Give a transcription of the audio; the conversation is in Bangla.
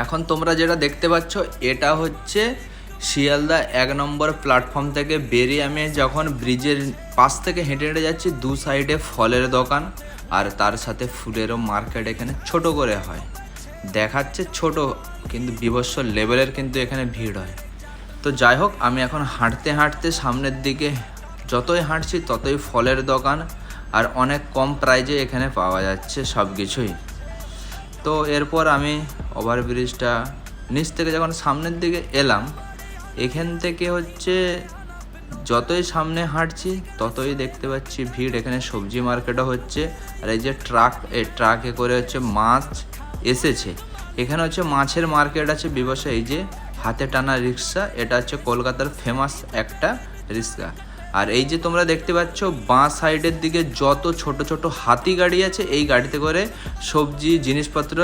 এখন তোমরা যেটা দেখতে পাচ্ছ এটা হচ্ছে শিয়ালদা 1 নম্বর প্ল্যাটফর্ম থেকে বেরিয়ে আমি যখন ব্রিজের পাশ থেকে হেঁটে হেঁটে যাচ্ছি, দু সাইডে ফলের দোকান আর তার সাথে ফুলেরও মার্কেট এখানে ছোট করে হয়। দেখাচ্ছে ছোট, কিন্তু বিভৎস লেভেলের কিন্তু এখানে ভিড় হয়। তো যাই হোক, আমি এখন হাঁটতে হাঁটতে সামনের দিকে যতই হাঁটছি ততই ফলের দোকান আর অনেক কম প্রাইজে এখানে পাওয়া যাচ্ছে সব কিছুই। তো এরপর আমি ওভারব্রিজটা নিচ থেকে যখন সামনের দিকে এলাম, এখান থেকে হচ্ছে যতই সামনে হাঁটছি ততই দেখতে পাচ্ছি ভিড়। এখানে সবজি মার্কেটও হচ্ছে, আর এই যে ট্রাকে করে হচ্ছে মাছ এসেছে। এখানে হচ্ছে মাছের মার্কেট আছে বিবশ। এই যে হাতে টানা রিক্সা, এটা হচ্ছে কলকাতার ফেমাস একটা রিক্সা। আর এই যে তোমরা দেখতে পাচ্ছ বাঁ সাইডের দিকে যত ছোট ছোট হাতি গাড়ি আছে, এই গাড়িতে করে সবজি জিনিসপত্র